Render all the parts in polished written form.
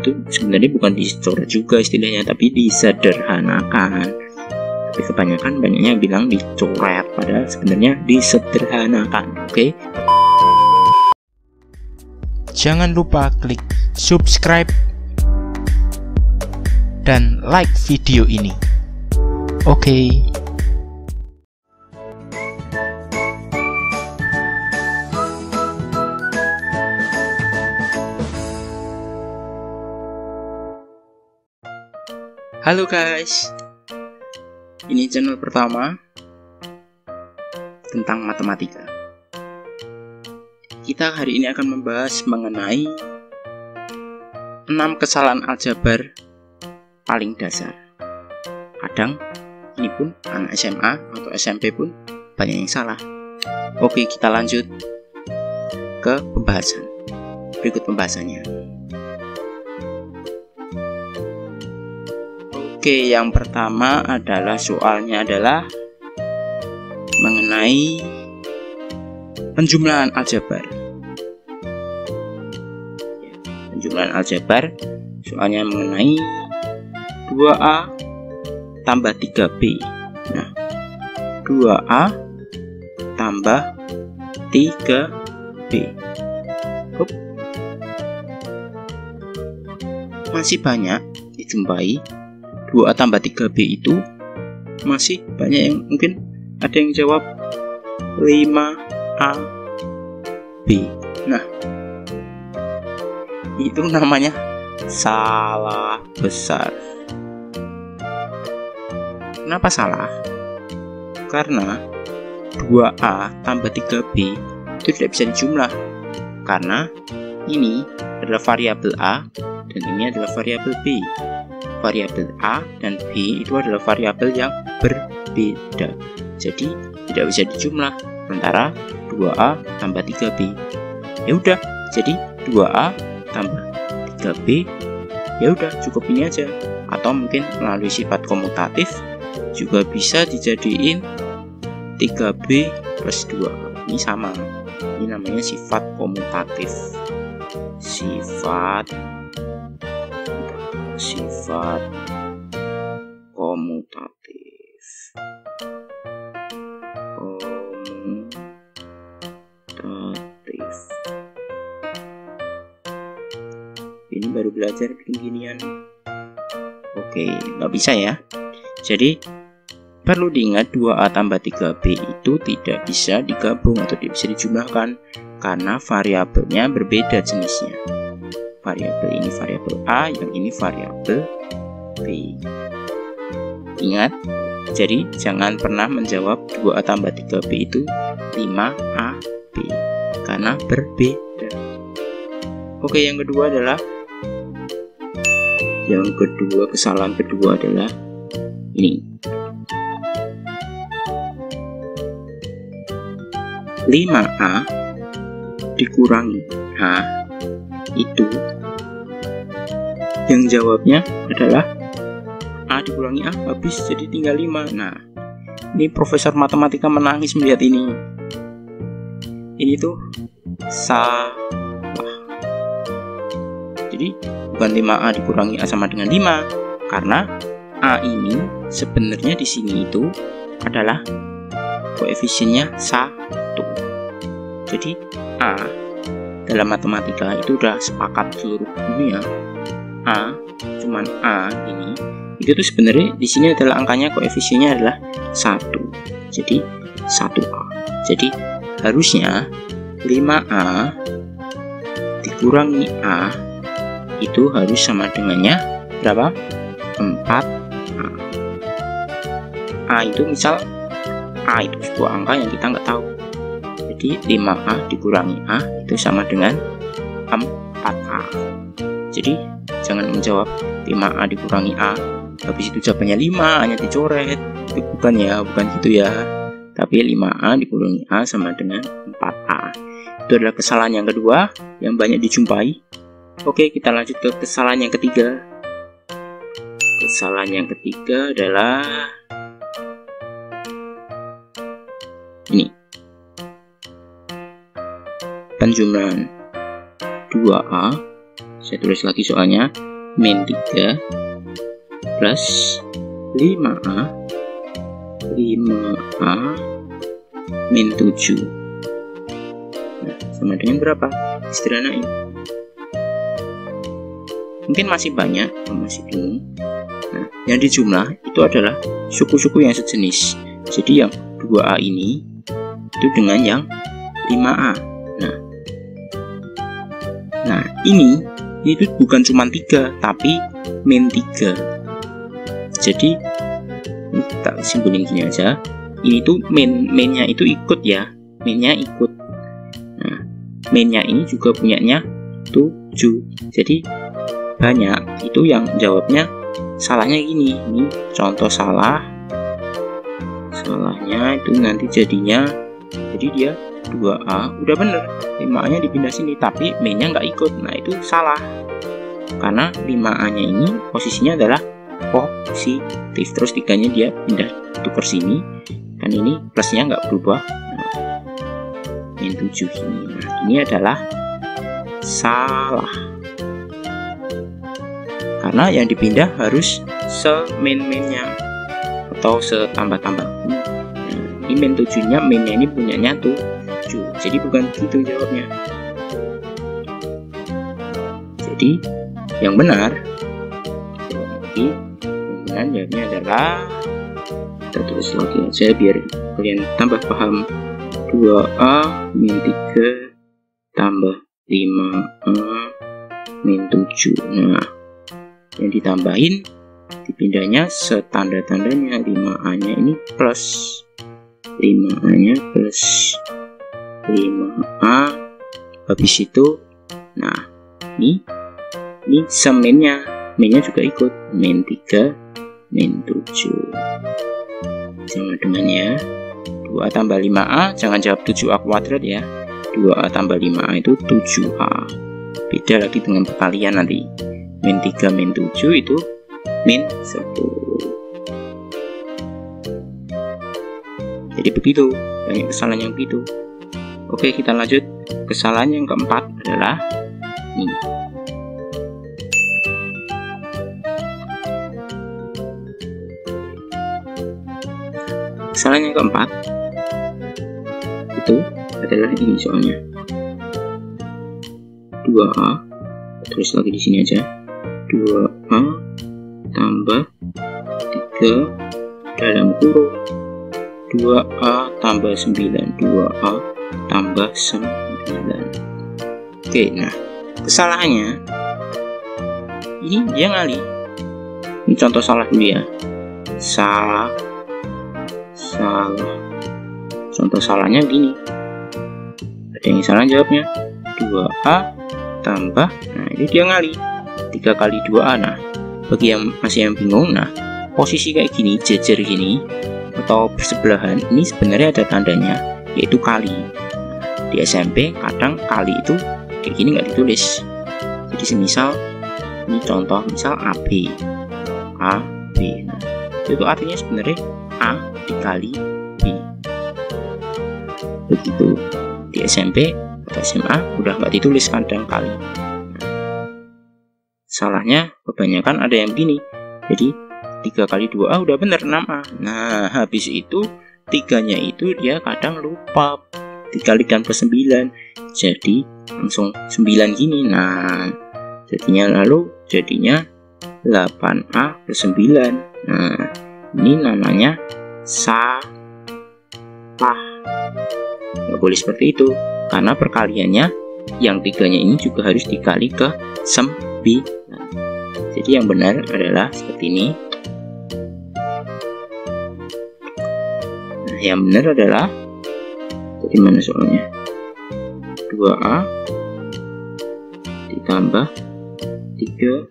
itu sebenarnya bukan dicoret juga istilahnya, tapi disederhanakan. Tapi kebanyakan banyaknya bilang dicoret, padahal sebenarnya disederhanakan. Oke? Jangan lupa klik subscribe dan like video ini. Oke. Halo guys, ini channel pertama tentang matematika. Kita hari ini akan membahas mengenai 6 kesalahan aljabar paling dasar. Kadang ini pun anak SMA atau SMP pun banyak yang salah. Oke, kita lanjut ke pembahasan. Berikut pembahasannya. Oke, yang pertama adalah soalnya adalah mengenai penjumlahan aljabar. Penjumlahan aljabar soalnya mengenai 2A tambah 3B. Nah, 2A tambah 3B. Masih banyak dijumpai 2A tambah 3B itu, masih banyak yang mungkin ada yang jawab 5AB. Nah, itu namanya salah besar. Kenapa salah? Karena 2A tambah 3B itu tidak bisa dijumlah, karena ini adalah variabel A dan ini adalah variabel B. Variabel A dan B itu adalah variabel yang berbeda, jadi tidak bisa dijumlah antara 2A tambah 3B. Ya udah, jadi 2A tambah 3B, ya udah cukup ini aja. Atau mungkin melalui sifat komutatif juga bisa dijadiin 3B plus 2. Ini sama, ini namanya sifat komutatif. Sifat komutatif. Ini baru belajar bikin ginian. Oke, nggak bisa ya. Jadi perlu diingat 2A tambah 3B itu tidak bisa digabung atau tidak bisa dijumlahkan karena variabelnya berbeda jenisnya. Variabel ini variabel A, yang ini variabel B. Ingat, jadi jangan pernah menjawab 2A tambah 3B itu 5AB karena berbeda. Oke, yang kedua adalah kesalahan kedua adalah ini. 5A dikurangi A itu yang jawabnya adalah A dikurangi A habis jadi tinggal 5. Nah, ini profesor matematika menangis melihat ini. Ini tuh salah. Jadi bukan 5A dikurangi A sama dengan 5, karena A ini sebenarnya di sini itu adalah koefisiennya 1. Jadi A dalam matematika itu udah sepakat seluruh dunia. A, cuman A ini itu tuh sebenarnya di sini adalah angkanya, koefisiennya adalah 1. Jadi 1A. Jadi harusnya 5A dikurangi A itu harus sama dengannya berapa? 4A. A itu misal A itu sebuah angka yang kita nggak tahu. Jadi 5A dikurangi A itu sama dengan 4A. Jadi jangan menjawab 5A dikurangi A habis itu jawabannya 5 hanya dicoret. Itu bukan ya, bukan gitu ya. Tapi 5A dikurangi A sama dengan 4A. Itu adalah kesalahan yang kedua yang banyak dijumpai. Oke, kita lanjut ke kesalahan yang ketiga. Kesalahan yang ketiga adalah ini. Penjumlahan 2A, saya tulis lagi soalnya, min 3 plus 5A min 7. Nah, sama dengan berapa? Sederhanain. Mungkin masih banyak, masih bingung. Nah, yang dijumlah itu adalah suku-suku yang sejenis. Jadi yang 2A ini itu dengan yang 5A. Nah, ini itu bukan cuma 3, tapi min 3. Jadi ini tak simbolin gini aja. Ini tuh minnya itu ikut ya, minnya ikut. Nah, minnya ini juga punyanya 7. Jadi banyak itu yang jawabnya salahnya gini. Ini contoh salahnya itu nanti jadinya, jadi dia 2A udah bener, 5A nya dipindah sini tapi min-nya nggak ikut. Nah, itu salah karena 5A nya ini posisinya adalah positif, terus 3-nya dia pindah tuker sini, kan ini plusnya nggak berubah. Nah, min 7 ini, nah, ini adalah salah karena yang dipindah harus semin-minnya atau setambah-tambah. Ini min 7-nya, minnya ini punyanya 7, jadi bukan gitu jawabnya. Jadi yang benar jawabnya adalah, kita tulis lagi aja biar kalian tambah paham. 2A min 3 tambah 5A min 7. Nah, yang ditambahin dipindahnya setanda-tandanya. 5A nya ini plus 5A nya plus 5A, habis itu nah ini seminnya, minnya juga ikut, min 3 min 7 sama dengan ya 2A tambah 5A. Jangan jawab 7A kuadrat ya, 2A tambah 5A itu 7A. Beda lagi dengan perkalian nanti, min 3 min 7 itu min 10. Jadi begitu, banyak kesalahan yang begitu. Oke, kita lanjut. Kesalahan yang keempat adalah ini. Kesalahan yang keempat itu adalah ini soalnya. 2A, terus lagi di sini aja. 2A tambah 3 dalam kurung 2A tambah 9, 2A tambah 9. Oke, nah kesalahannya ini dia ngalih. Ini contoh salah dulu ya. Salah. Contoh salahnya gini. Ada yang salah jawabnya. 2A tambah, nah ini dia ngalih 3 kali 2A. Nah, bagi yang masih yang bingung, nah posisi kayak gini, jejer gini atau bersebelahan, ini sebenarnya ada tandanya, yaitu kali. Di SMP kadang kali itu kayak gini nggak ditulis. Jadi semisal ini contoh, misal AB, nah, itu artinya sebenarnya A dikali B. Begitu. Di SMP atau SMA udah nggak ditulis kadang kali. Salahnya kebanyakan ada yang begini. Jadi 3 kali 2A udah bener 6A. Nah, habis itu 3-nya itu dia kadang lupa dikalikan plus 9. Jadi langsung 9 gini. Nah, jadinya 8A plus 9. Nah, ini namanya salah. Nggak boleh seperti itu, karena perkaliannya yang 3-nya ini juga harus dikali ke 9. Jadi yang benar adalah seperti ini. Nah, yang benar adalah, jadi mana soalnya? 2A ditambah 3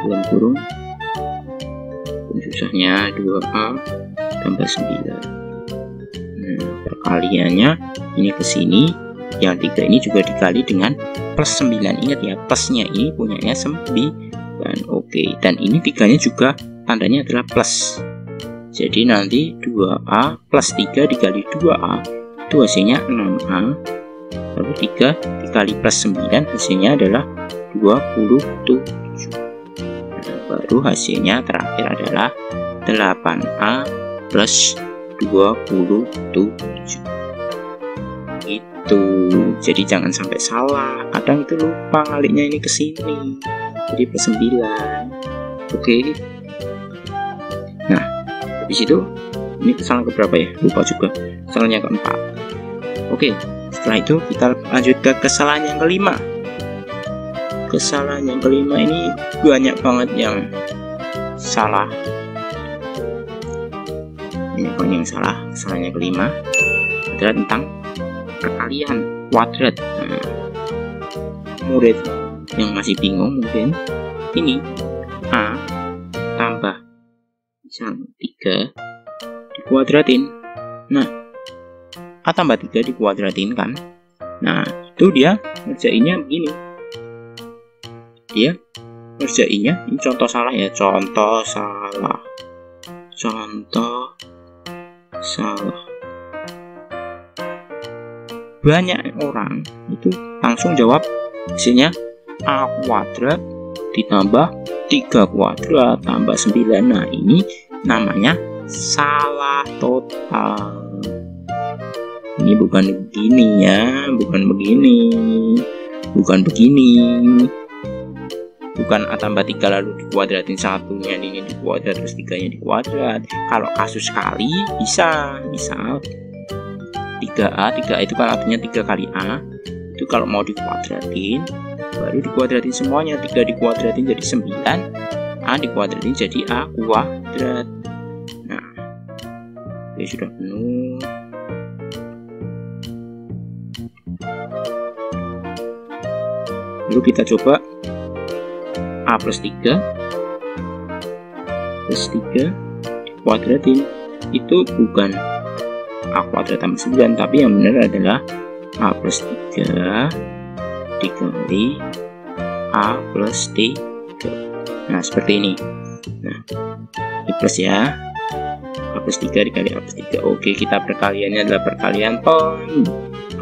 dalam kurung, susahnya 2A tambah 9. Nah, perkaliannya ini ke sini, yang 3 ini juga dikali dengan plus 9. Ingat ya, plusnya ini punyanya 9. Oke, dan ini 3-nya juga tandanya adalah plus. Jadi nanti 2A plus 3 dikali 2A itu hasilnya 6A. Lalu 3 dikali plus 9 hasilnya adalah 27. baru hasilnya terakhir adalah 8A plus 27. Itu. Jadi jangan sampai salah. Kadang itu lupa ngaliknya ini ke sini. Jadi plus 9. Oke. Nah, habis itu ini kesalahan keberapa ya? Lupa juga. Kesalahan yang keempat. Oke, setelah itu kita lanjut ke kesalahan yang kelima. Kesalahan yang kelima ini banyak banget yang salah. Ini banyak yang salah. Kesalahan yang kelima adalah tentang perkalian kuadrat. Nah, murid yang masih bingung mungkin ini A tambah misal 3 dikuadratin. Nah, A tambah 3 dikuadratin kan. Nah, itu dia ngerjainnya begini. Dia ngerjainnya, ini contoh salah ya. Contoh salah. Banyak orang itu langsung jawab hasilnya A kuadrat ditambah 3 kuadrat tambah 9. Nah, ini namanya salah total. Ini bukan begini ya, bukan begini. Bukan A tambah 3 lalu dikuadratin satunya, ini dikuadrat terus 3-nya dikuadrat. Kalau kasus kali bisa, misal 3A itu kan artinya 3 kali A. Itu kalau mau dikuadratin, baru dikuadratin semuanya. 3 dikuadratin jadi 9, A dikuadratin jadi A kuadrat. Nah, ini sudah penuh. Lalu kita coba A plus 3 dikuadratin. Itu bukan A kuadrat tambah 9, tapi yang benar adalah A plus 3 dikali A plus 3. Nah, seperti ini. Nah, ini plus ya. A plus 3 dikali A plus 3. Oke, kita perkaliannya adalah perkalian pon.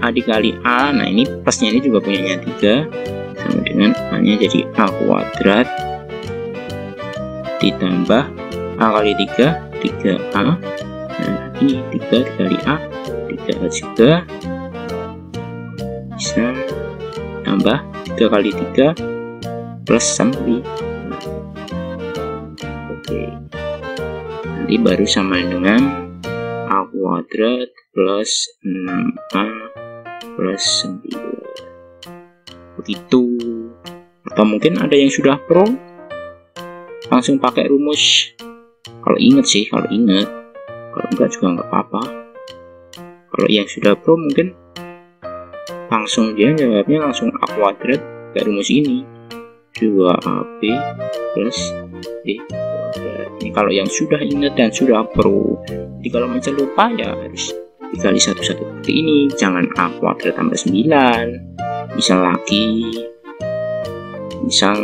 A dikali A. Nah, ini plusnya ini juga punyanya 3. Sama dengan A-nya jadi A kuadrat ditambah A kali 3, 3A. Nah, ini 3 dikali A, 3A juga. Bisa tambah 3 kali 3 plus 9. Oke. Nanti baru sama dengan A kuadrat plus 6A plus 9. Begitu. Atau mungkin ada yang sudah pro langsung pakai rumus. Kalau inget sih, kalau enggak juga nggak apa-apa. Kalau yang sudah pro mungkin langsung dia jawabnya langsung A kuadrat kayak rumus ini, 2AB plus B kuadrat. Ini kalau yang sudah ingat dan sudah pro. Jadi kalau masih lupa ya harus dikali satu-satu seperti ini. Jangan A kuadrat tambah 9. Misal lagi, misal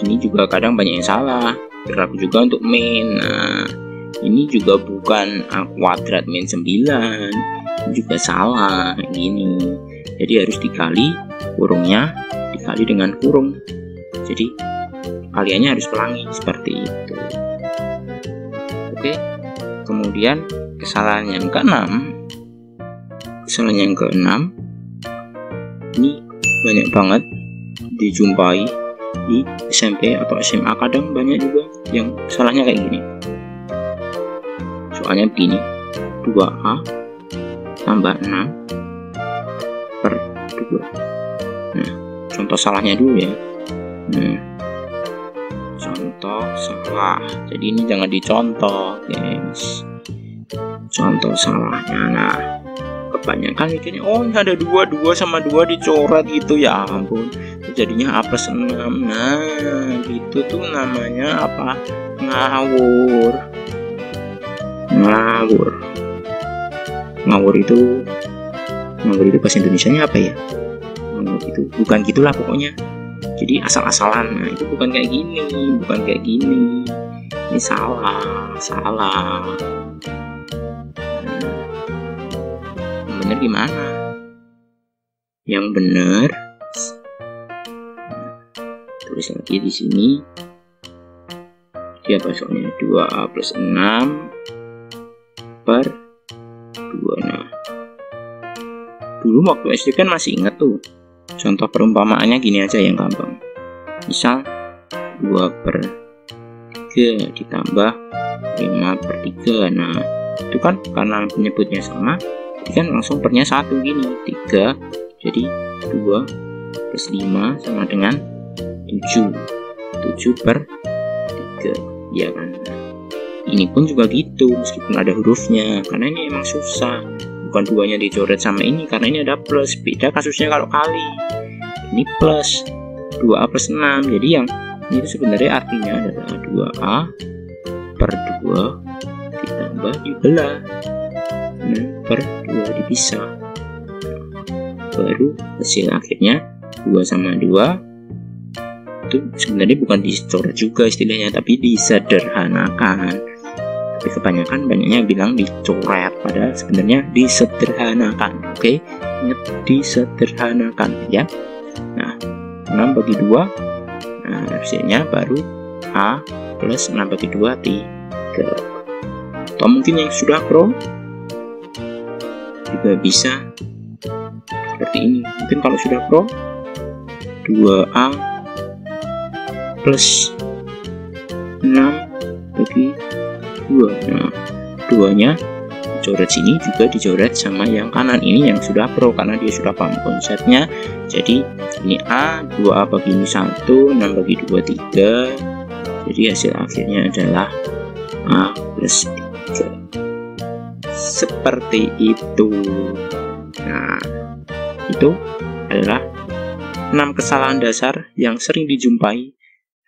ini juga kadang banyak yang salah, berlaku juga untuk min. Nah, ini juga bukan A kuadrat min 9, ini juga salah gini. Jadi harus dikali kurungnya dikali dengan kurung. Jadi kaliannya harus pelangi seperti itu. Oke. Kemudian kesalahan yang keenam. Ini banyak banget dijumpai di SMP atau SMA, kadang banyak juga yang salahnya kayak gini. Soalnya begini, 2A tambah 6 per 2. Nah, contoh salahnya dulu ya. Nah, contoh salah. Jadi ini jangan dicontoh, guys. Contoh salahnya. Nah, kebanyakan mikirnya, oh ini ada 2 sama 2 dicoret gitu, ya ampun, jadinya A plus 6. Nah, gitu tuh namanya apa? Ngawur itu bahasa Indonesianya apa ya? Ngawur itu bukan gitulah pokoknya. Jadi asal-asalan. Nah, itu bukan kayak gini. Ini salah. Bener gimana? Yang bener tulis lagi di sini Dia apa soalnya? 2A plus 6 per 2. Nah, dulu waktu SD kan masih inget tuh. Contoh perumpamaannya gini aja yang gampang. Misal 2 per 3 ditambah 5 per 3. Nah, itu kan karena penyebutnya sama, jadi kan langsung pernya 1 gini. 3, jadi 2 plus 5 sama dengan 7. 7 per 3, ya kan? Ini pun juga gitu, meskipun ada hurufnya, karena ini emang susah. Bukan 2-nya dicoret sama ini, karena ini ada plus. Beda kasusnya kalau kali. Ini plus 2A plus 6. Jadi yang ini sebenarnya artinya adalah 2A per 2 ditambah dibelah 6 per 2 dipisah. Baru hasil akhirnya 2 sama 2. Itu sebenarnya bukan dicoret juga istilahnya, tapi disederhanakan. Tapi kebanyakan banyaknya bilang dicoret, padahal sebenarnya disederhanakan. Oke, ingat, disederhanakan ya. Nah, 6 bagi 2, nah hasilnya baru A plus 6 bagi 2 3. Atau mungkin yang sudah pro juga bisa seperti ini. Mungkin kalau sudah pro 2A plus 6 bagi 2. Nah, 2-nya dicoret sini, juga dicoret sama yang kanan. Ini yang sudah pro karena dia sudah paham konsepnya. Jadi ini A, 2A bagi ini 1, 6 bagi 2 3. Jadi hasil akhirnya adalah A plus 3. Seperti itu. Nah, itu adalah 6 kesalahan dasar yang sering dijumpai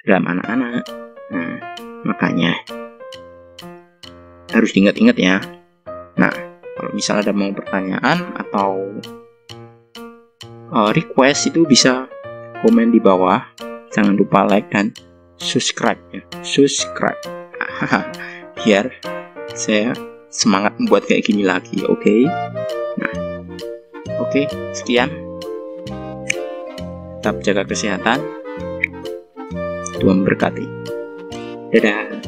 dalam anak-anak. Nah, makanya harus diingat-ingat ya. Nah, kalau misalnya ada mau pertanyaan atau request, itu bisa komen di bawah. Jangan lupa like dan subscribe ya. Subscribe. Biar saya semangat membuat kayak gini lagi, oke? Nah, oke, sekian. Tetap jaga kesehatan. Tuhan berkati. Dadah.